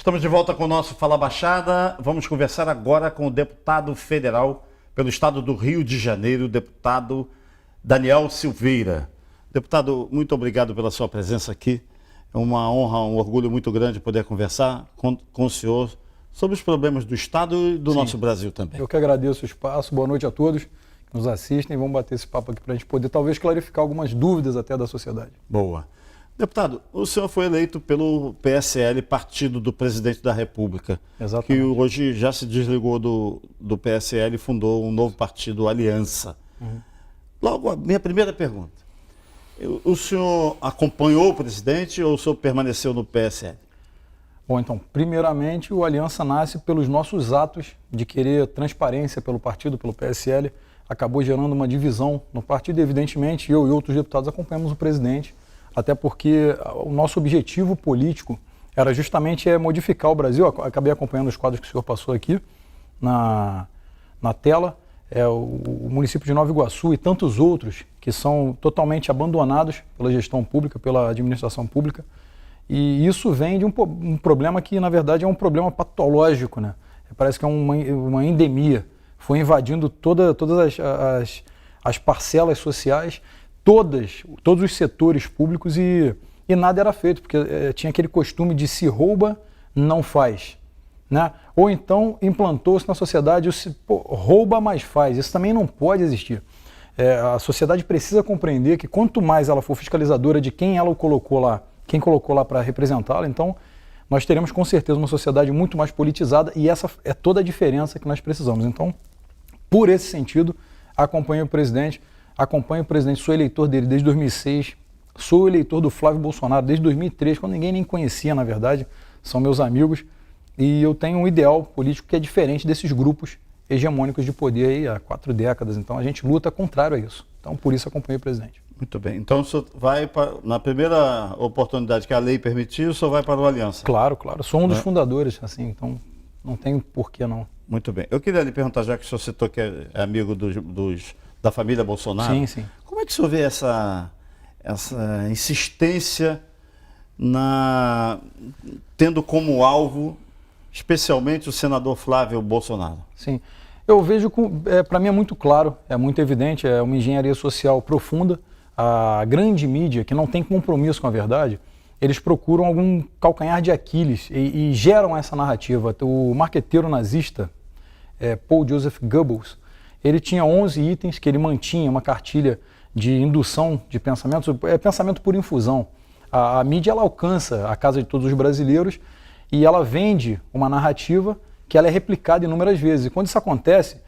Estamos de volta com o nosso Fala Baixada. Vamos conversar agora com o deputado federal pelo estado do Rio de Janeiro, deputado Daniel Silveira. Deputado, muito obrigado pela sua presença aqui. É uma honra, um orgulho muito grande poder conversar com o senhor sobre os problemas do estado e do nosso Brasil também. Eu que agradeço o espaço. Boa noite a todos que nos assistem. Vamos bater esse papo aqui para a gente poder talvez clarificar algumas dúvidas até da sociedade. Boa. Deputado, o senhor foi eleito pelo PSL, partido do presidente da República, Exatamente. Que hoje já se desligou do PSL e fundou um novo partido, Aliança. Logo, a minha primeira pergunta. O senhor acompanhou o presidente ou o senhor permaneceu no PSL? Bom, então, primeiramente, o Aliança nasce pelos nossos atos de querer transparência pelo partido, pelo PSL. Acabou gerando uma divisão no partido. Evidentemente, eu e outros deputados acompanhamos o presidente, até porque o nosso objetivo político era justamente modificar o Brasil. Eu acabei acompanhando os quadros que o senhor passou aqui na tela. O município de Nova Iguaçu e tantos outros que são totalmente abandonados pela gestão pública, pela administração pública. E isso vem de um problema que, na verdade, é um problema patológico, né? Parece que é uma endemia. Foi invadindo todas as parcelas sociais, todos os setores públicos e nada era feito, porque tinha aquele costume de se rouba, não faz. Né? Ou então implantou-se na sociedade o rouba, mas faz. Isso também não pode existir. A sociedade precisa compreender que quanto mais ela for fiscalizadora de quem ela colocou lá, quem colocou lá para representá-la, então nós teremos com certeza uma sociedade muito mais politizada e essa é toda a diferença que nós precisamos. Então, por esse sentido, acompanho o presidente, sou eleitor dele desde 2006, sou eleitor do Flávio Bolsonaro desde 2003, quando ninguém nem conhecia, na verdade, são meus amigos, e eu tenho um ideal político que é diferente desses grupos hegemônicos de poder aí há 4 décadas, então a gente luta contrário a isso. Então, por isso acompanho o presidente. Muito bem. Então, o senhor vai, na primeira oportunidade que a lei permitir, o senhor vai para o Aliança? Claro. Sou um dos fundadores, assim, então não tem porquê não. Muito bem. Eu queria lhe perguntar, já que o senhor citou que é amigo da família Bolsonaro, sim. Como é que o senhor vê essa insistência tendo como alvo, especialmente o senador Flávio Bolsonaro? Sim. Eu vejo, para mim é muito claro, é muito evidente, é uma engenharia social profunda. A grande mídia, que não tem compromisso com a verdade, eles procuram algum calcanhar de Aquiles e geram essa narrativa. O marqueteiro nazista, Paul Joseph Goebbels, ele tinha 11 itens que ele mantinha, uma cartilha de indução de pensamentos, pensamento por infusão. A mídia ela alcança a casa de todos os brasileiros e ela vende uma narrativa que ela é replicada inúmeras vezes. E quando isso acontece,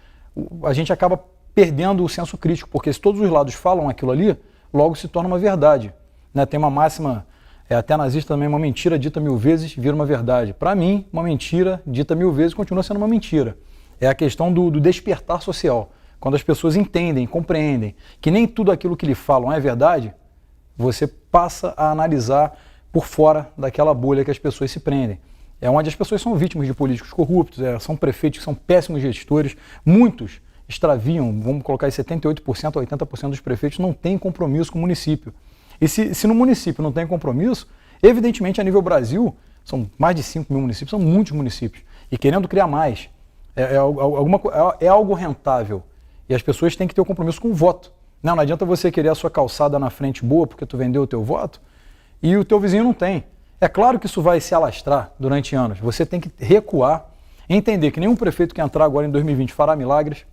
a gente acaba perdendo o senso crítico, porque se todos os lados falam aquilo ali, logo se torna uma verdade. Né? Tem uma máxima, até nazista também, uma mentira dita 1000 vezes vira uma verdade. Para mim, uma mentira dita 1000 vezes continua sendo uma mentira. É a questão do despertar social. Quando as pessoas entendem, compreendem que nem tudo aquilo que lhe falam é verdade, você passa a analisar por fora daquela bolha que as pessoas se prendem. É onde as pessoas são vítimas de políticos corruptos, são prefeitos que são péssimos gestores, muitos extraviam, vamos colocar aí 78% a 80% dos prefeitos não têm compromisso com o município. E se no município não tem compromisso, evidentemente a nível Brasil, são mais de 5 mil municípios, são muitos municípios, e querendo criar mais, é algo rentável, e as pessoas têm que ter o compromisso com o voto. Não adianta você querer a sua calçada na frente boa porque tu vendeu o teu voto, e o teu vizinho não tem. É claro que isso vai se alastrar durante anos. Você tem que recuar, entender que nenhum prefeito que entrar agora em 2020 fará milagres.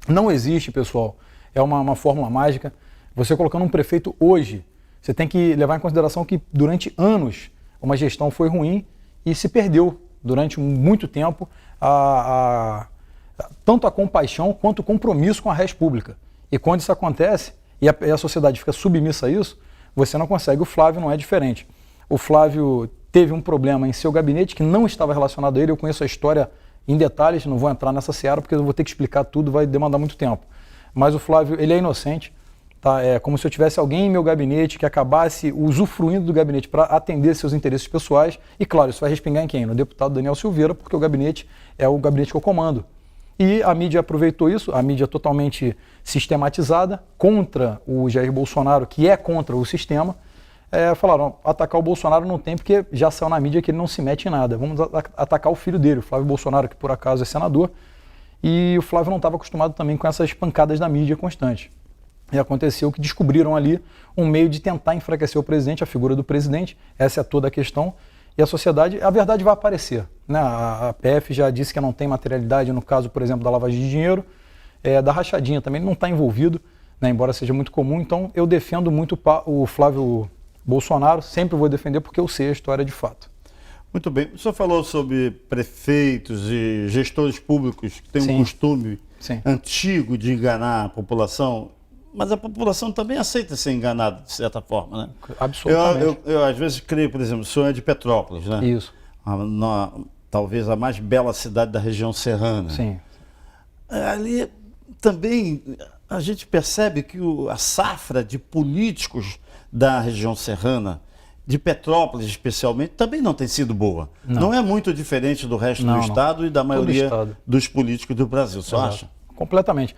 Não existe, pessoal. É uma fórmula mágica. Você colocando um prefeito hoje, você tem que levar em consideração que durante anos uma gestão foi ruim e se perdeu durante muito tempo tanto a compaixão quanto o compromisso com a res pública. E quando isso acontece e a sociedade fica submissa a isso, você não consegue. O Flávio não é diferente. O Flávio teve um problema em seu gabinete que não estava relacionado a ele. Eu conheço a história em detalhes, não vou entrar nessa seara porque eu vou ter que explicar tudo, vai demandar muito tempo. Mas o Flávio, ele é inocente, tá? É como se eu tivesse alguém em meu gabinete que acabasse usufruindo do gabinete para atender seus interesses pessoais. E claro, isso vai respingar em quem? No deputado Daniel Silveira, porque o gabinete é o gabinete que eu comando. E a mídia aproveitou isso, a mídia totalmente sistematizada, contra o Jair Bolsonaro, que é contra o sistema. falaram, atacar o Bolsonaro não tem, porque já saiu na mídia que ele não se mete em nada. Vamos atacar o filho dele, o Flávio Bolsonaro, que por acaso é senador, e o Flávio não estava acostumado também com essas pancadas da mídia constantes. E aconteceu que descobriram ali um meio de tentar enfraquecer o presidente, a figura do presidente, essa é toda a questão, e a sociedade, a verdade vai aparecer, né? A PF já disse que não tem materialidade no caso, por exemplo, da lavagem de dinheiro, da rachadinha também, ele não está envolvido, né? Embora seja muito comum, então eu defendo muito o Flávio Bolsonaro, sempre vou defender porque eu sei a história de fato. Muito bem, o senhor falou sobre prefeitos e gestores públicos que têm um costume antigo de enganar a população, mas a população também aceita ser enganada, de certa forma, né? Absolutamente. Eu às vezes creio, por exemplo, o senhor é de Petrópolis, né? Isso. Talvez a mais bela cidade da região serrana. Sim. Ali também a gente percebe que a safra de políticos da região serrana, de Petrópolis especialmente, também não tem sido boa. Não é muito diferente do resto do estado e da maioria dos políticos do Brasil, você acha? Completamente.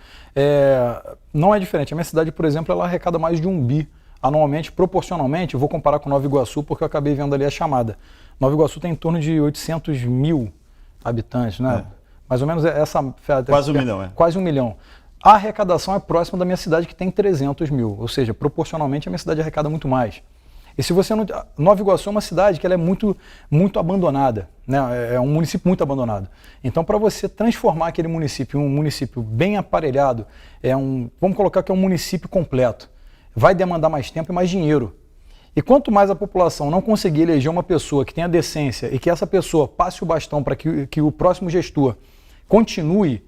Não é diferente. A minha cidade, por exemplo, ela arrecada mais de 1 bi anualmente, proporcionalmente. Eu vou comparar com Nova Iguaçu, porque eu acabei vendo ali a chamada. Nova Iguaçu tem em torno de 800 mil habitantes, né? Mais ou menos essa... Quase 1 milhão, Quase 1 milhão. A arrecadação é próxima da minha cidade, que tem 300 mil. Ou seja, proporcionalmente, a minha cidade arrecada muito mais. E se você não... Nova Iguaçu é uma cidade que ela é muito abandonada, né? É um município muito abandonado. Então, para você transformar aquele município em um município bem aparelhado, vamos colocar que é um município completo, vai demandar mais tempo e mais dinheiro. E quanto mais a população não conseguir eleger uma pessoa que tenha decência e que essa pessoa passe o bastão para que o próximo gestor continue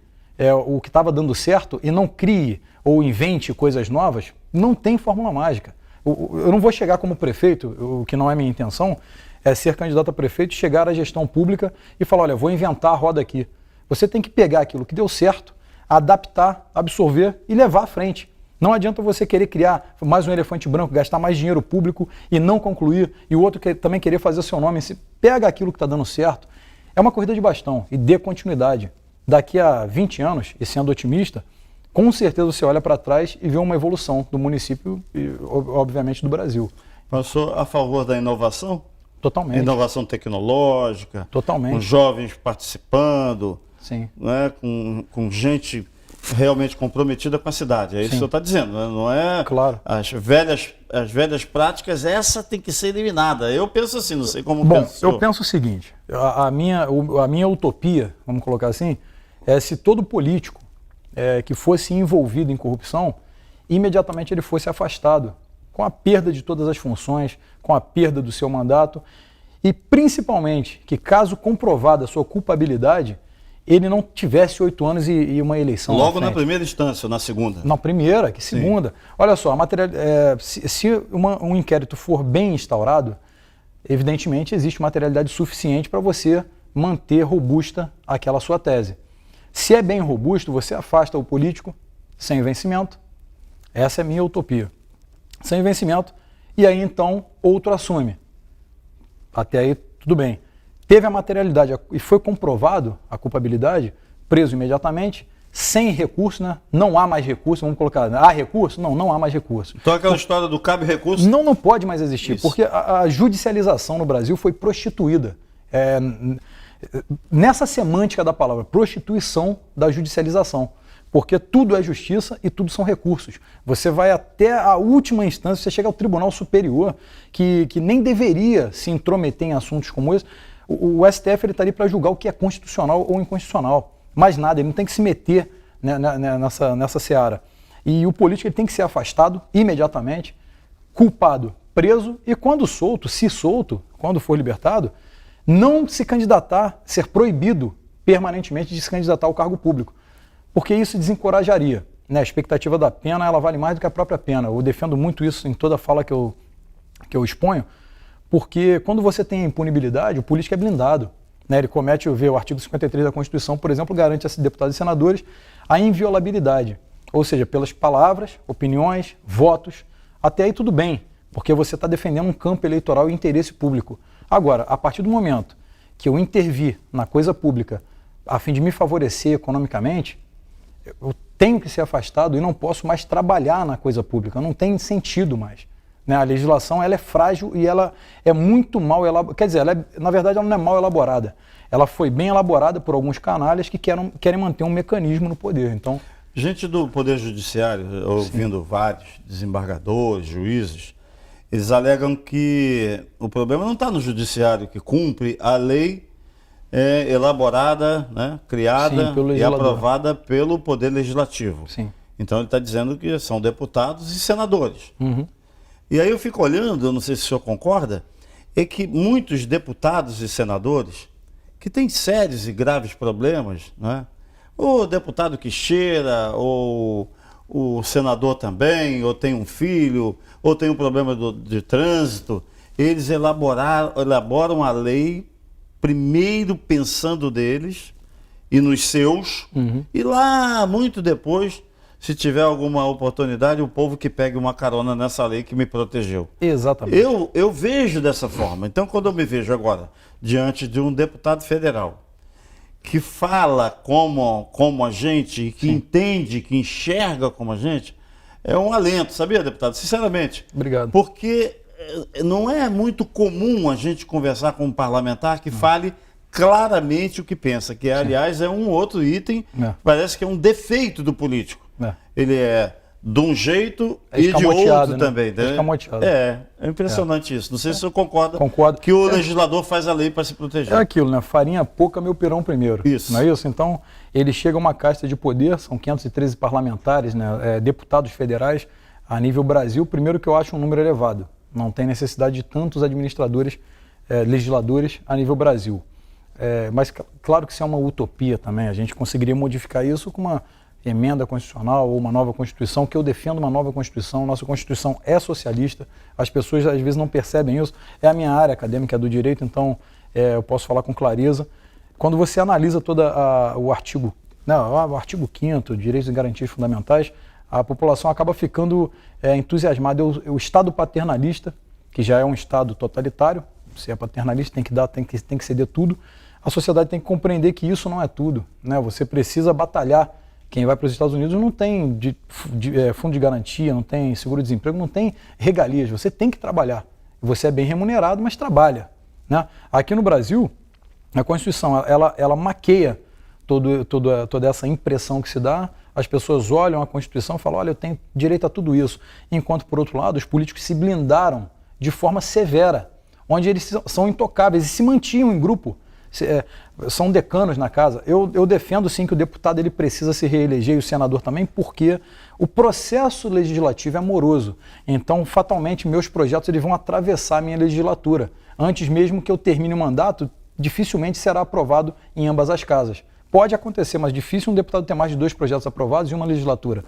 o que estava dando certo e não crie ou invente coisas novas, não tem fórmula mágica. Eu não vou chegar como prefeito, o que não é minha intenção, é ser candidato a prefeito, chegar à gestão pública e falar, olha, vou inventar a roda aqui. Você tem que pegar aquilo que deu certo, adaptar, absorver e levar à frente. Não adianta você querer criar mais um elefante branco, gastar mais dinheiro público e não concluir, e o outro também querer fazer o seu nome. Pega aquilo que está dando certo. É uma corrida de bastão e dê continuidade. Daqui a 20 anos, e sendo otimista, com certeza você olha para trás e vê uma evolução do município e, obviamente, do Brasil. Mas sou a favor da inovação? Totalmente. Inovação tecnológica. Totalmente. Com jovens participando. Sim. Né? Com gente realmente comprometida com a cidade. É isso que o senhor está dizendo, né? Não é? Claro. As velhas práticas, essa tem que ser eliminada. Eu penso assim, não sei como pensa. Eu penso o seguinte, a minha utopia, vamos colocar assim, é se todo político que fosse envolvido em corrupção, imediatamente ele fosse afastado, com a perda de todas as funções, com a perda do seu mandato, e principalmente que, caso comprovada a sua culpabilidade, ele não tivesse 8 anos e uma eleição. Logo na primeira instância ou na segunda? Na primeira, que segunda. Sim. Olha só, se um inquérito for bem instaurado, evidentemente existe materialidade suficiente para você manter robusta aquela sua tese. Se é bem robusto, você afasta o político sem vencimento. Essa é a minha utopia. Sem vencimento, e aí então outro assume. Até aí tudo bem. Teve a materialidade e foi comprovado a culpabilidade, preso imediatamente, sem recurso, né? Não há mais recurso, vamos colocar, há recurso? Não há mais recurso. Então aquela história do cabe recurso... Não pode mais existir, isso. Porque a judicialização no Brasil foi prostituída. Nessa semântica da palavra, prostituição da judicialização. Porque tudo é justiça e tudo são recursos. Você vai até a última instância, você chega ao Tribunal Superior, que nem deveria se intrometer em assuntos como esse. O STF está ali para julgar o que é constitucional ou inconstitucional. Mais nada, ele não tem que se meter nessa seara. E o político ele tem que ser afastado imediatamente, culpado, preso, e quando solto, se solto, quando for libertado, não se candidatar, ser proibido permanentemente de se candidatar ao cargo público. Porque isso desencorajaria. Né? A expectativa da pena ela vale mais do que a própria pena. Eu defendo muito isso em toda fala que eu exponho, porque quando você tem a impunibilidade, o político é blindado. Né? Ele comete, o artigo 53 da Constituição, por exemplo, garante a deputados e senadores a inviolabilidade. Ou seja, pelas palavras, opiniões, votos, até aí tudo bem, porque você está defendendo um campo eleitoral e interesse público. Agora, a partir do momento que eu intervir na coisa pública a fim de me favorecer economicamente, eu tenho que ser afastado e não posso mais trabalhar na coisa pública, não tem sentido mais. né? A legislação ela é frágil e ela é muito mal elaborada. Quer dizer, na verdade, ela não é mal elaborada. Ela foi bem elaborada por alguns canalhas que querem manter um mecanismo no poder. Então, gente do Poder Judiciário, ouvindo vários desembargadores, juízes, eles alegam que o problema não está no Judiciário, que cumpre a lei elaborada, né, criada e aprovada pelo Poder Legislativo. Sim. Então ele está dizendo que são deputados e senadores. Uhum. E aí eu fico olhando, eu não sei se o senhor concorda, é que muitos deputados e senadores que têm sérios e graves problemas, né? O deputado que cheira, ou o senador também, ou tem um filho, ou tem um problema de trânsito, eles elaboram a lei primeiro pensando neles e nos seus, e lá, muito depois, se tiver alguma oportunidade, o povo que pegue uma carona nessa lei que me protegeu. Exatamente. Eu vejo dessa forma. Então, quando eu me vejo agora diante de um deputado federal que fala como a gente, que entende, que enxerga como a gente, é um alento, sabia, deputado? Sinceramente. Obrigado. Porque não é muito comum a gente conversar com um parlamentar que fale claramente o que pensa, que, aliás, é um outro item, parece que é um defeito do político. Ele é de um jeito e de outro também. Né? É impressionante isso. Não sei se o senhor concorda que o legislador faz a lei para se proteger. É aquilo, né? Farinha pouca, meu pirão primeiro. Isso. Não é isso? Então, ele chega a uma casta de poder, são 513 parlamentares, né? Deputados federais a nível Brasil. Primeiro que eu acho um número elevado. Não tem necessidade de tantos administradores, legisladores a nível Brasil. Mas claro que isso é uma utopia também. A gente conseguiria modificar isso com uma emenda constitucional ou uma nova Constituição, que eu defendo uma nova Constituição. Nossa Constituição é socialista, as pessoas às vezes não percebem isso. É a minha área acadêmica do direito, então eu posso falar com clareza. Quando você analisa todo o artigo, o artigo 5º, Direitos e Garantias Fundamentais, a população acaba ficando entusiasmada. O Estado paternalista, que já é um Estado totalitário, se é paternalista tem que ceder tudo, a sociedade tem que compreender que isso não é tudo, né? Você precisa batalhar. Quem vai para os Estados Unidos não tem fundo de garantia, não tem seguro-desemprego, não tem regalias. Você tem que trabalhar. Você é bem remunerado, mas trabalha, né? Aqui no Brasil, a Constituição ela maqueia toda essa impressão que se dá. As pessoas olham a Constituição e falam, olha, eu tenho direito a tudo isso. Enquanto, por outro lado, os políticos se blindaram de forma severa, onde eles são intocáveis e se mantinham em grupo. São decanos na casa. Eu defendo sim que o deputado ele precisa se reeleger e o senador também, porque o processo legislativo é moroso. Então, fatalmente, meus projetos eles vão atravessar a minha legislatura. Antes mesmo que eu termine o mandato, dificilmente será aprovado em ambas as casas. Pode acontecer, mas difícil um deputado ter mais de 2 projetos aprovados em uma legislatura.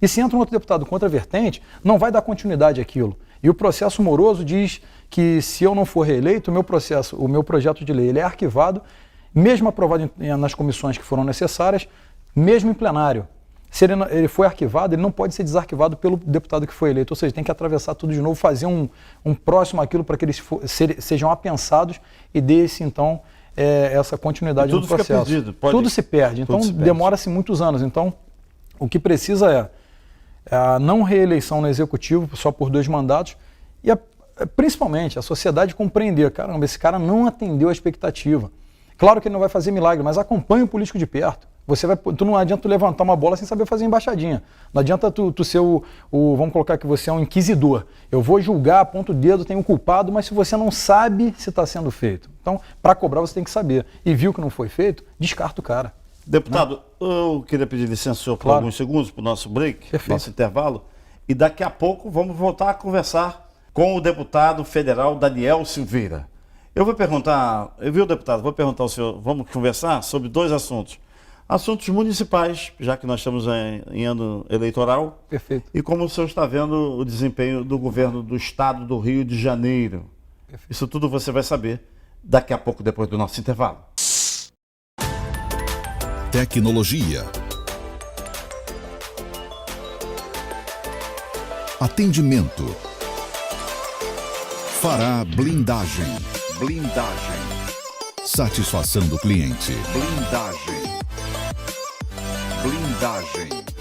E se entra um outro deputado contra a vertente, não vai dar continuidade àquilo. E o processo moroso diz que se eu não for reeleito, o meu projeto de lei ele é arquivado, mesmo aprovado nas comissões que foram necessárias, mesmo em plenário. Se ele foi arquivado, ele não pode ser desarquivado pelo deputado que foi eleito. Ou seja, tem que atravessar tudo de novo, fazer um próximo àquilo para que eles sejam apensados e dê-se, então, essa continuidade no processo. Tudo fica perdido. Tudo se perde. Então, demora-se muitos anos. Então, o que precisa é a não reeleição no Executivo, só por 2 mandatos, e principalmente a sociedade compreender, caramba, esse cara não atendeu a expectativa. Claro que ele não vai fazer milagre, mas acompanhe o político de perto. Tu não adianta tu levantar uma bola sem saber fazer embaixadinha. Não adianta tu ser vamos colocar que você é um inquisidor. Eu vou julgar, aponto o dedo, tenho um culpado, mas se você não sabe se está sendo feito. Então, para cobrar você tem que saber. E viu que não foi feito, descarta o cara. Deputado, eu queria pedir licença senhor por alguns segundos para o nosso break, nosso intervalo, e daqui a pouco vamos voltar a conversar com o deputado federal Daniel Silveira. Eu vou perguntar, viu, deputado, vou perguntar ao senhor, vamos conversar sobre 2 assuntos. Assuntos municipais, já que nós estamos em ano eleitoral. Perfeito. E como o senhor está vendo o desempenho do governo do estado do Rio de Janeiro. Perfeito. Isso tudo você vai saber daqui a pouco, depois do nosso intervalo. Tecnologia. Atendimento. Fará blindagem. Satisfação do cliente. Blindagem.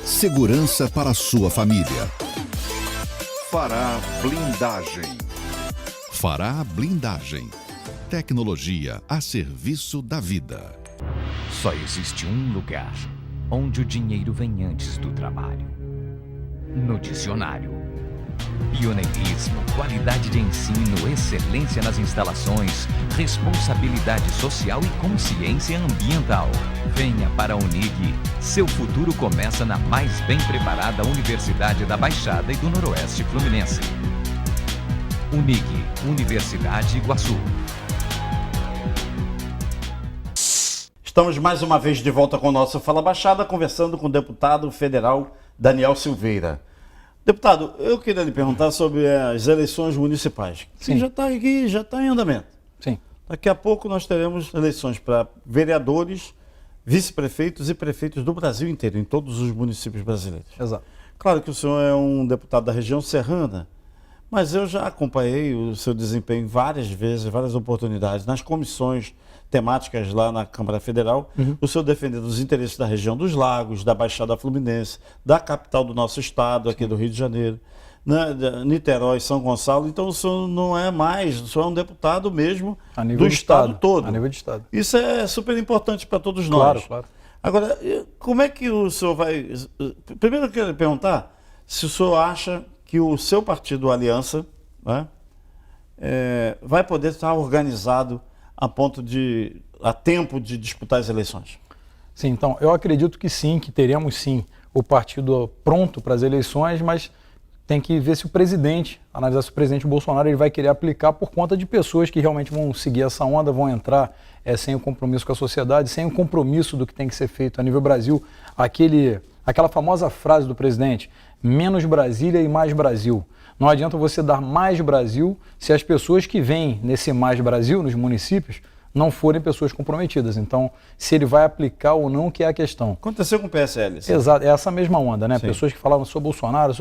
Segurança para a sua família. Fará Blindagem. Fará Blindagem. Tecnologia a serviço da vida. Só existe um lugar onde o dinheiro vem antes do trabalho. No dicionário. Pioneirismo, qualidade de ensino, excelência nas instalações, responsabilidade social e consciência ambiental. Venha para a Unig. Seu futuro começa na mais bem preparada Universidade da Baixada e do Noroeste Fluminense. Unig, Universidade Iguaçu. Estamos mais uma vez de volta com o nosso Fala Baixada, conversando com o deputado federal Daniel Silveira. Deputado, eu queria lhe perguntar sobre as eleições municipais. Sim. Já está aqui, já está em andamento. Sim. Daqui a pouco nós teremos eleições para vereadores, vice-prefeitos e prefeitos do Brasil inteiro, em todos os municípios brasileiros. Exato. Claro que o senhor é um deputado da região serrana, mas eu já acompanhei o seu desempenho várias vezes, várias oportunidades, nas comissões temáticas lá na Câmara Federal, o senhor defendendo os interesses da região dos Lagos, da Baixada Fluminense, da capital do nosso estado, aqui do Rio de Janeiro, né, Niterói, São Gonçalo. Então o senhor não é mais, o senhor é um deputado mesmo do estado todo. A nível de estado. Isso é super importante para todos Claro, nós. claro. Agora, como é que o senhor vai... Primeiro eu quero lhe perguntar se o senhor acha que o seu partido, Aliança, né, vai poder estar organizado a tempo de disputar as eleições. Sim, então, eu acredito que sim, que teremos sim o partido pronto para as eleições, mas tem que ver se o presidente, analisar se o presidente Bolsonaro ele vai querer aplicar por conta de pessoas que realmente vão seguir essa onda, vão entrar sem o compromisso com a sociedade, sem o compromisso do que tem que ser feito a nível Brasil. Aquela famosa frase do presidente, menos Brasília e mais Brasil. Não adianta você dar mais Brasil se as pessoas que vêm nesse mais Brasil, nos municípios, não forem pessoas comprometidas. Então, se ele vai aplicar ou não, que é a questão. Aconteceu com o PSL. Sim. Exato, é essa mesma onda, né? Sim. Pessoas que falavam sobre Bolsonaro,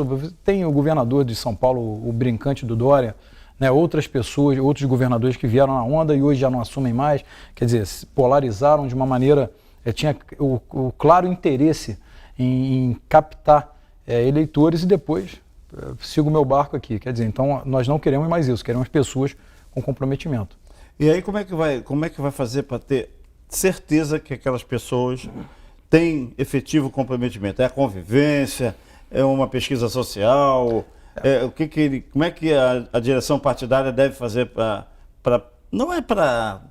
tem o governador de São Paulo, o brincante do Dória, né? Outras pessoas, outros governadores que vieram na onda e hoje já não assumem mais. Quer dizer, se polarizaram de uma maneira... tinha o claro interesse em captar eleitores e depois... sigo o meu barco aqui, quer dizer, então nós não queremos mais isso, queremos pessoas com comprometimento. E aí como é que vai fazer para ter certeza que aquelas pessoas têm efetivo comprometimento? É a convivência, é uma pesquisa social, como é que a direção partidária deve fazer não é para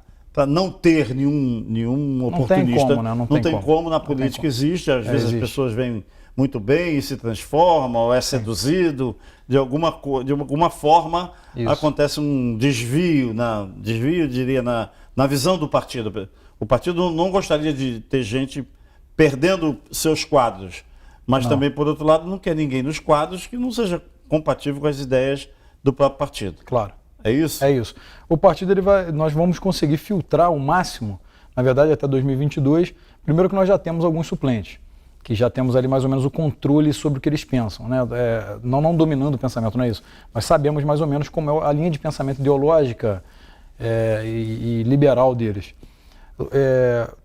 não ter nenhum oportunista, não tem como, na política existe, às vezes existe. As pessoas vêm muito bem e se transforma, ou é seduzido, de alguma forma Isso. acontece um desvio, diria, na visão do partido. O partido não gostaria de ter gente perdendo seus quadros, mas também, por outro lado, não quer ninguém nos quadros que não seja compatível com as ideias do próprio partido. Claro. É isso? É isso. O partido, nós vamos conseguir filtrar o máximo, na verdade até 2022, primeiro que nós já temos alguns suplentes, que já temos ali mais ou menos o controle sobre o que eles pensam, né? Não dominando o pensamento, não é isso, mas sabemos mais ou menos como é a linha de pensamento ideológica e liberal deles.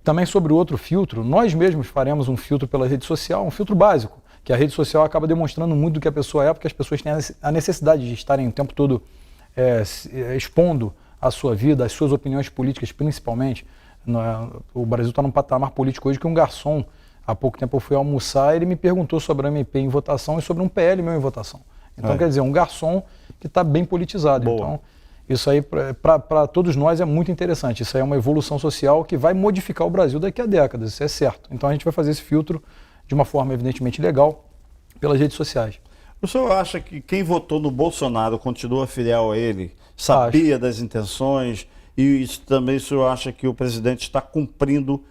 Também sobre o outro filtro, nós mesmos faremos um filtro pela rede social, um filtro básico, que a rede social acaba demonstrando muito do que a pessoa é, porque as pessoas têm a necessidade de estarem o tempo todo expondo a sua vida, as suas opiniões políticas principalmente. O Brasil está num patamar político hoje que um garçom, há pouco tempo eu fui almoçar e ele me perguntou sobre a MP em votação e sobre um PL meu em votação. Então, quer dizer, um garçom que está bem politizado. Boa. Então, isso aí, para todos nós, é muito interessante. Isso aí é uma evolução social que vai modificar o Brasil daqui a décadas, isso é certo. Então, a gente vai fazer esse filtro de uma forma, evidentemente, legal, pelas redes sociais. O senhor acha que quem votou no Bolsonaro continua fiel a ele? Sabia das intenções? E isso também o senhor acha que o presidente está cumprindo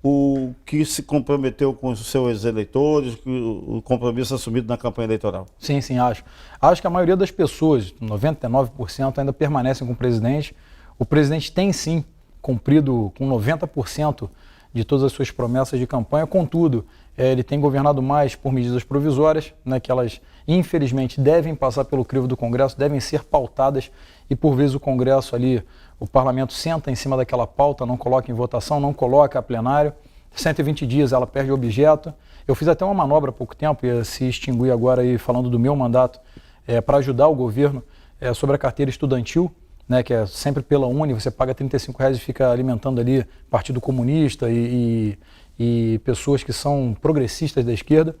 o que se comprometeu com os seus eleitores, o compromisso assumido na campanha eleitoral? Sim, acho. Acho que a maioria das pessoas, 99%, ainda permanecem com o presidente. O presidente tem sim cumprido com 90% de todas as suas promessas de campanha, contudo, ele tem governado mais por medidas provisórias, né, que elas infelizmente devem passar pelo crivo do Congresso, devem ser pautadas e por vezes o Congresso ali, o Parlamento senta em cima daquela pauta, não coloca em votação, não coloca a plenário, 120 dias ela perde o objeto. Eu fiz até uma manobra há pouco tempo, ia se extinguir agora aí falando do meu mandato, para ajudar o governo sobre a carteira estudantil, né, que é sempre pela Uni, você paga R$35 e fica alimentando ali Partido Comunista e pessoas que são progressistas da esquerda.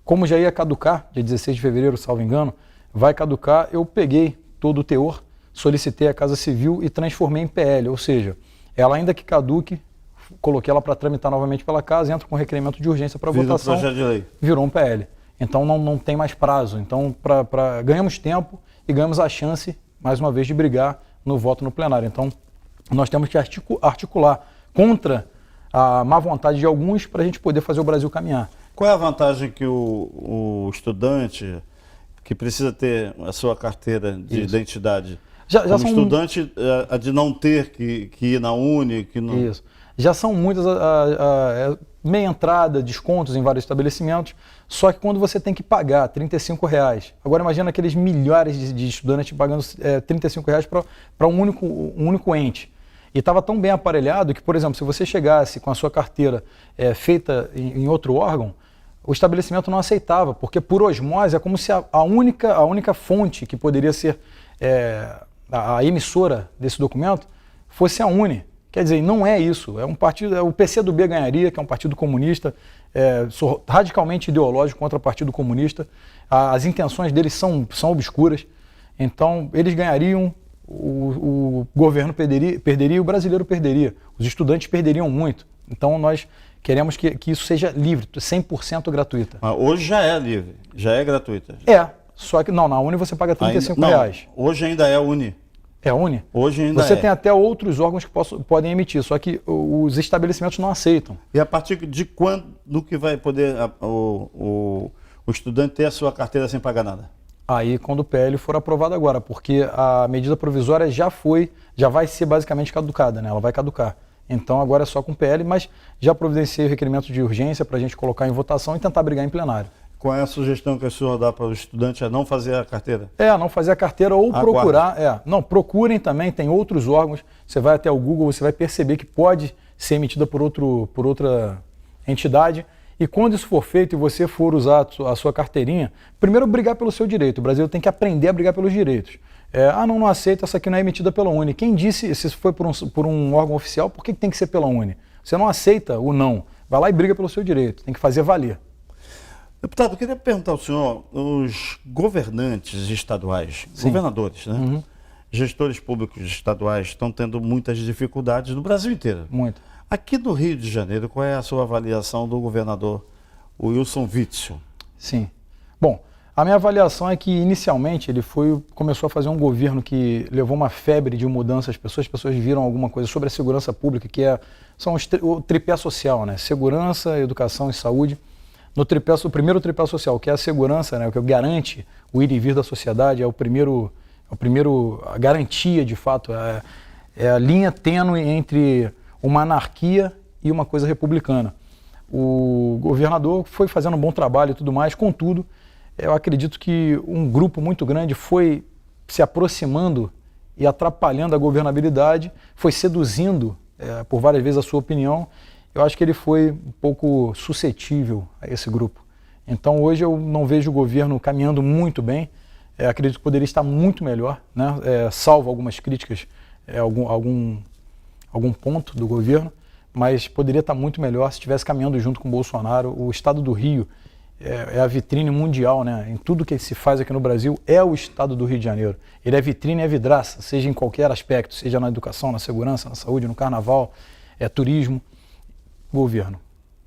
Como já ia caducar, dia 16 de fevereiro, salvo engano, vai caducar, eu peguei todo o teor, solicitei a Casa Civil e transformei em PL, ou seja, ela ainda que caduque, coloquei ela para tramitar novamente pela Casa, entra com requerimento de urgência para votação, projeto de lei. Virou um PL. Então não tem mais prazo, então ganhamos tempo e ganhamos a chance, mais uma vez, de brigar no voto no plenário. Então nós temos que articular contra a má vontade de alguns para a gente poder fazer o Brasil caminhar. Qual é a vantagem que o estudante que precisa ter a sua carteira de identidade, como estudante, a de não ter que ir na Uni? Que não... Isso. Já são muitas meia entrada, descontos em vários estabelecimentos, só que quando você tem que pagar R$35, agora imagina aqueles milhares de estudantes pagando R$35 para um único ente. E estava tão bem aparelhado que, por exemplo, se você chegasse com a sua carteira feita em outro órgão, o estabelecimento não aceitava, porque por osmose é como se a única fonte que poderia ser a emissora desse documento fosse a Uni. Quer dizer, não é isso. É um partido, o PCdoB ganharia, que é um partido comunista, radicalmente ideológico contra o Partido Comunista. As intenções deles são obscuras. Então, eles ganhariam, o governo perderia e o brasileiro perderia. Os estudantes perderiam muito. Então, nós queremos que isso seja livre, 100% gratuita. Mas hoje já é livre, já é gratuita. Só que não, na Uni você paga R$35. Hoje ainda é Uni. É a Uni? Hoje ainda Você tem até outros órgãos que podem emitir, só que os estabelecimentos não aceitam. E a partir de quando que vai poder o estudante ter a sua carteira sem pagar nada? Aí quando o PL for aprovado agora, porque a medida provisória já vai ser basicamente caducada, né? Ela vai caducar. Então agora é só com PL, mas já providenciei o requerimento de urgência para a gente colocar em votação e tentar brigar em plenário. Qual é a sugestão que o senhor dá para o estudante? É não fazer a carteira? Não fazer a carteira ou procurar. Não, procurem também, tem outros órgãos. Você vai até o Google, você vai perceber que pode ser emitida por outra entidade. E quando isso for feito e você for usar a sua carteirinha, primeiro brigar pelo seu direito. O Brasil tem que aprender a brigar pelos direitos. Não aceito, essa aqui não é emitida pela Uni. Quem disse, se foi por um órgão oficial, por que tem que ser pela Uni? Você não aceita o não. Vai lá e briga pelo seu direito. Tem que fazer valer. Deputado, eu queria perguntar ao senhor, os governantes estaduais, governadores, né? Gestores públicos estaduais estão tendo muitas dificuldades no Brasil inteiro. Muito. Aqui no Rio de Janeiro, qual é a sua avaliação do governador Wilson Witzel? Sim. Bom, a minha avaliação é que inicialmente ele começou a fazer um governo que levou uma febre de mudança às pessoas viram alguma coisa sobre a segurança pública, que são o tripé social, né? Segurança, educação e saúde. O primeiro tripé social, que é a segurança, né, o que garante o ir e vir da sociedade, a garantia, de fato, é a linha tênue entre uma anarquia e uma coisa republicana. O governador foi fazendo um bom trabalho e tudo mais, contudo, eu acredito que um grupo muito grande foi se aproximando e atrapalhando a governabilidade, foi seduzindo por várias vezes a sua opinião. Eu acho que ele foi um pouco suscetível a esse grupo. Então hoje eu não vejo o governo caminhando muito bem, acredito que poderia estar muito melhor, né? Salvo algumas críticas, algum ponto do governo, mas poderia estar muito melhor se estivesse caminhando junto com o Bolsonaro. O estado do Rio é a vitrine mundial, né? Em tudo que se faz aqui no Brasil é o estado do Rio de Janeiro. Ele é vitrine, é vidraça, seja em qualquer aspecto, seja na educação, na segurança, na saúde, no carnaval, turismo. Governo.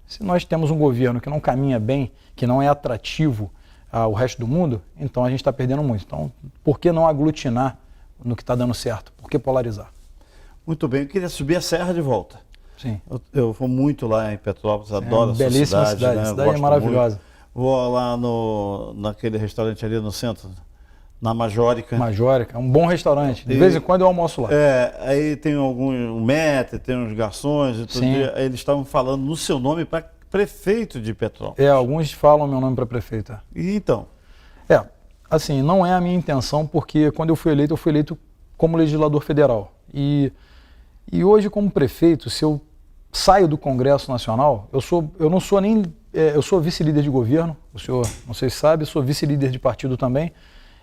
Se nós temos um governo que não caminha bem, que não é atrativo ao resto do mundo, então a gente está perdendo muito. Então, por que não aglutinar no que está dando certo? Por que polarizar? Muito bem, eu queria subir a serra de volta. Sim. Eu vou muito lá em Petrópolis, adoro a sua belíssima cidade. Né? A cidade é maravilhosa. Muito. Vou lá naquele restaurante ali no centro, na Majórica. Majórica, é um bom restaurante. De vez em quando eu almoço lá. Aí tem um maître, tem uns garçons e tudo. Aí eles estavam falando no seu nome para prefeito de Petrópolis. Alguns falam meu nome para prefeito. E então? Assim, não é a minha intenção, porque quando eu fui eleito como legislador federal. E hoje, como prefeito, se eu saio do Congresso Nacional, eu sou vice-líder de governo, o senhor, não sei se sabe, eu sou vice-líder de partido também.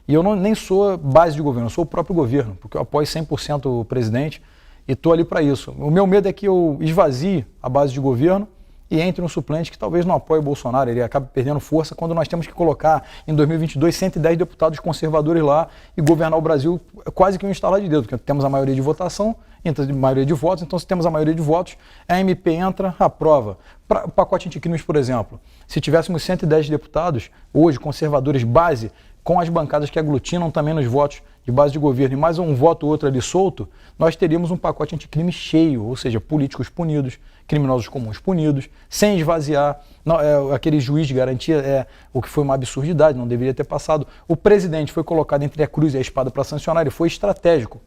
E eu nem sou base de governo, eu sou o próprio governo, porque eu apoio 100% o presidente e estou ali para isso. O meu medo é que eu esvazie a base de governo e entre um suplente que talvez não apoie o Bolsonaro, ele acabe perdendo força quando nós temos que colocar em 2022 110 deputados conservadores lá e governar o Brasil quase que um estalar de dedo, porque temos a maioria de votação, entra a maioria de votos, então se temos a maioria de votos, a MP entra, aprova. O pacote anticrimes, por exemplo, se tivéssemos 110 deputados, hoje conservadores base, com as bancadas que aglutinam também nos votos de base de governo e mais um voto ou outro ali solto, nós teríamos um pacote anticrime cheio, ou seja, políticos punidos, criminosos comuns punidos, sem esvaziar. Não, aquele juiz de garantia o que foi uma absurdidade, não deveria ter passado. O presidente foi colocado entre a cruz e a espada para sancionar, ele foi estratégico.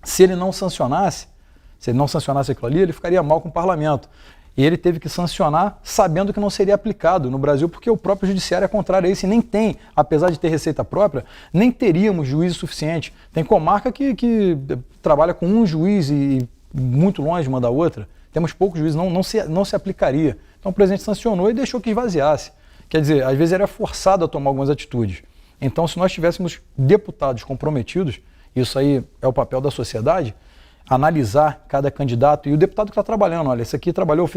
Se ele não sancionasse aquilo ali, ele ficaria mal com o parlamento. E ele teve que sancionar sabendo que não seria aplicado no Brasil, porque o próprio judiciário é contrário a isso e nem tem, apesar de ter receita própria, nem teríamos juízes suficientes. Tem comarca que trabalha com um juiz e muito longe uma da outra. Temos poucos juízes, não se aplicaria. Então o presidente sancionou e deixou que esvaziasse. Quer dizer, às vezes era forçado a tomar algumas atitudes. Então, se nós tivéssemos deputados comprometidos, isso aí é o papel da sociedade, analisar cada candidato e o deputado que está trabalhando, olha, esse aqui trabalhou,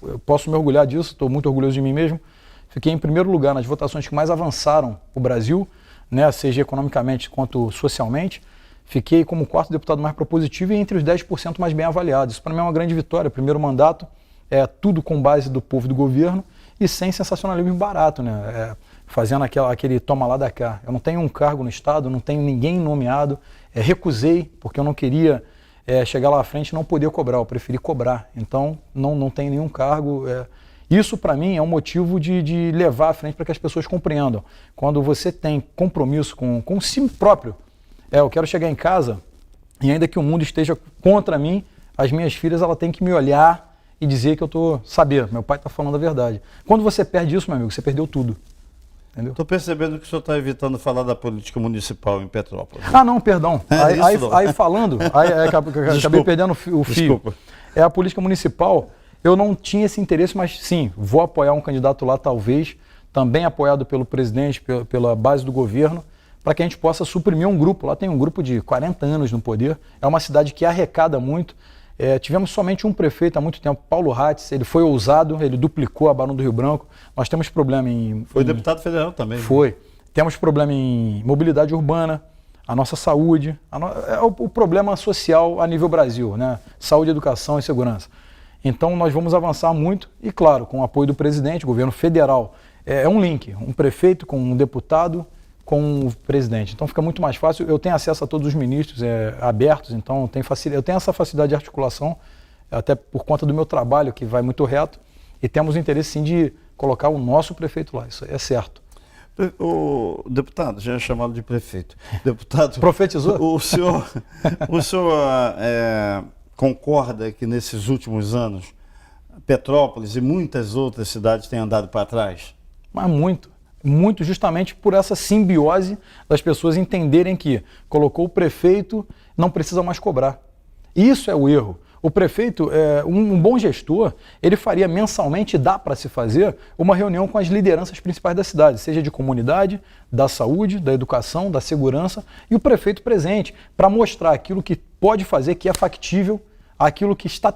eu posso me orgulhar disso, estou muito orgulhoso de mim mesmo, fiquei em primeiro lugar nas votações que mais avançaram o Brasil, né, seja economicamente quanto socialmente, fiquei como quarto deputado mais propositivo e entre os 10% mais bem avaliados. Isso para mim é uma grande vitória, primeiro mandato, tudo com base do povo e do governo e sem sensacionalismo barato, né, fazendo aquele toma lá da cá. Eu não tenho um cargo no Estado, não tenho ninguém nomeado, recusei porque eu não queria chegar lá à frente e não poder cobrar, eu preferi cobrar. Então, não tem nenhum cargo. Isso, para mim, é um motivo de levar à frente para que as pessoas compreendam. Quando você tem compromisso com si próprio, eu quero chegar em casa e ainda que o mundo esteja contra mim, as minhas filhas ela têm que me olhar e dizer que eu estou sabendo, meu pai está falando a verdade. Quando você perde isso, meu amigo, você perdeu tudo. Estou percebendo que o senhor está evitando falar da política municipal em Petrópolis. Ah, não, perdão. Aí falando, acabei perdendo o fio. Desculpa. A política municipal, eu não tinha esse interesse, mas sim, vou apoiar um candidato lá, talvez, também apoiado pelo presidente, pela base do governo, para que a gente possa suprimir um grupo. Lá tem um grupo de 40 anos no poder, é uma cidade que arrecada muito. Tivemos somente um prefeito há muito tempo, Paulo Ratz, ele foi ousado, ele duplicou a Barão do Rio Branco. Nós temos problema Foi deputado federal também. Foi. Temos problema em mobilidade urbana, a nossa saúde, o problema social a nível Brasil, né? Saúde, educação e segurança. Então nós vamos avançar muito e, claro, com o apoio do presidente, governo federal. É um link, um prefeito com um deputado com o presidente. Então fica muito mais fácil. Eu tenho acesso a todos os ministros abertos, então eu tenho essa facilidade de articulação, até por conta do meu trabalho, que vai muito reto, e temos o interesse sim de colocar o nosso prefeito lá, isso é certo. O deputado, já é chamado de prefeito. Deputado, profetizou? O senhor concorda que nesses últimos anos Petrópolis e muitas outras cidades têm andado para trás? Mas muito justamente por essa simbiose das pessoas entenderem que colocou o prefeito, não precisa mais cobrar. Isso é o erro. O prefeito, um bom gestor, ele faria mensalmente, dá para se fazer, uma reunião com as lideranças principais da cidade, seja de comunidade, da saúde, da educação, da segurança, e o prefeito presente, para mostrar aquilo que pode fazer, que é factível, aquilo que está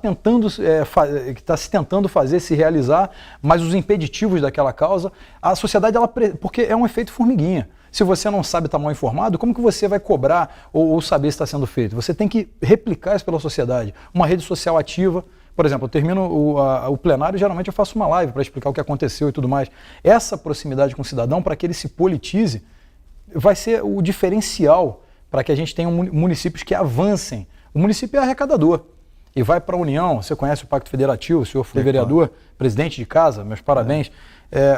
se tentando fazer, se realizar, mas os impeditivos daquela causa, a sociedade, porque é um efeito formiguinha. Se você não sabe estar mal informado, como que você vai cobrar ou saber se está sendo feito? Você tem que replicar isso pela sociedade. Uma rede social ativa, por exemplo, eu termino o plenário e geralmente eu faço uma live para explicar o que aconteceu e tudo mais. Essa proximidade com o cidadão, para que ele se politize, vai ser o diferencial para que a gente tenha municípios que avancem. O município é arrecadador. E vai para a União, você conhece o Pacto Federativo, o senhor foi vereador, presidente de casa, meus parabéns,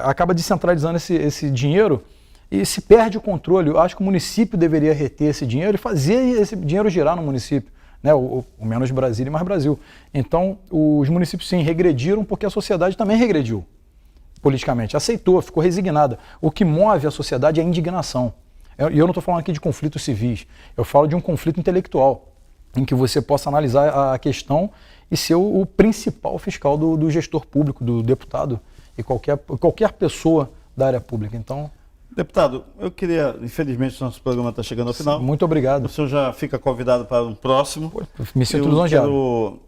acaba descentralizando esse dinheiro e se perde o controle. Eu acho que o município deveria reter esse dinheiro e fazer esse dinheiro girar no município, né? O menos Brasília e mais Brasil. Então, os municípios sim regrediram porque a sociedade também regrediu politicamente, aceitou, ficou resignada. O que move a sociedade é a indignação. E eu não estou falando aqui de conflitos civis, eu falo de um conflito intelectual, em que você possa analisar a questão e ser o principal fiscal do gestor público, do deputado e qualquer pessoa da área pública. Então, Deputado, eu queria, infelizmente, nosso programa está chegando ao final. Muito obrigado. O senhor já fica convidado para um próximo. Pô, me sinto lisonjeado. Eu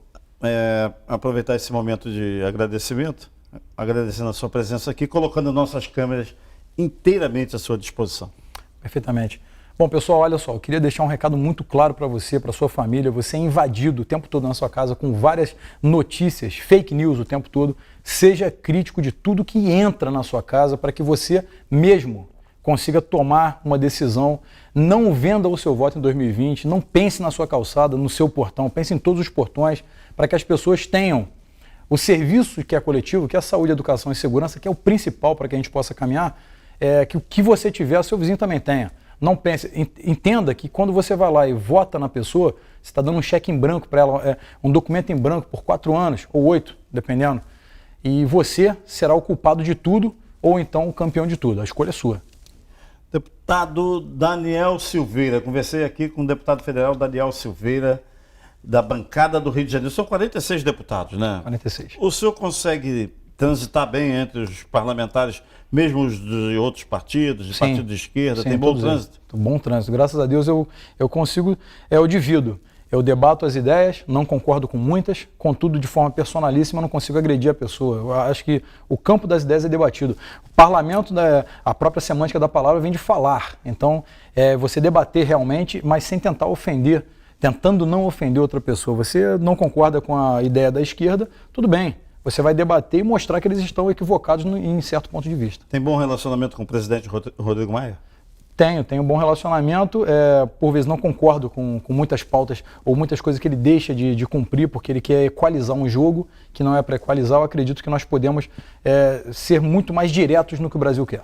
quero aproveitar esse momento de agradecimento, agradecendo a sua presença aqui, colocando nossas câmeras inteiramente à sua disposição. Perfeitamente. Bom, pessoal, olha só, eu queria deixar um recado muito claro para você, para sua família. Você é invadido o tempo todo na sua casa com várias notícias, fake news o tempo todo. Seja crítico de tudo que entra na sua casa para que você mesmo consiga tomar uma decisão. Não venda o seu voto em 2020, não pense na sua calçada, no seu portão, pense em todos os portões para que as pessoas tenham o serviço que é coletivo, que é a saúde, educação e segurança, que é o principal para que a gente possa caminhar, que o que você tiver, seu vizinho também tenha. Não pense, entenda que quando você vai lá e vota na pessoa, você está dando um cheque em branco para ela, um documento em branco por 4 anos, ou 8, dependendo, e você será o culpado de tudo, ou então o campeão de tudo. A escolha é sua. Deputado Daniel Silveira, conversei aqui com o deputado federal Daniel Silveira, da bancada do Rio de Janeiro. São 46 deputados, né? 46. O senhor consegue transitar bem entre os parlamentares, mesmo os de outros partidos, de partido de esquerda? Sim, tem bom trânsito? Bom trânsito. Graças a Deus eu consigo, eu divido. Eu debato as ideias, não concordo com muitas, contudo de forma personalíssima, não consigo agredir a pessoa. Eu acho que o campo das ideias é debatido. O parlamento, a própria semântica da palavra vem de falar. Então, você debater realmente, mas sem tentar ofender, tentando não ofender outra pessoa. Você não concorda com a ideia da esquerda, tudo bem. Você vai debater e mostrar que eles estão equivocados em certo ponto de vista. Tem bom relacionamento com o presidente Rodrigo Maia? Tenho um bom relacionamento, por vezes não concordo com muitas pautas ou muitas coisas que ele deixa de cumprir porque ele quer equalizar um jogo que não é para equalizar. Eu acredito que nós podemos ser muito mais diretos no que o Brasil quer.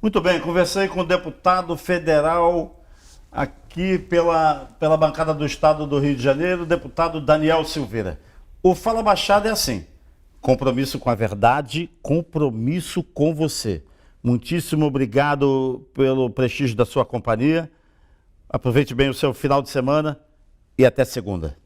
Muito bem, conversei com o deputado federal aqui pela bancada do Estado do Rio de Janeiro, o deputado Daniel Silveira. O Fala Baixada é assim, compromisso com a verdade, compromisso com você. Muitíssimo obrigado pelo prestígio da sua companhia. Aproveite bem o seu final de semana e até segunda.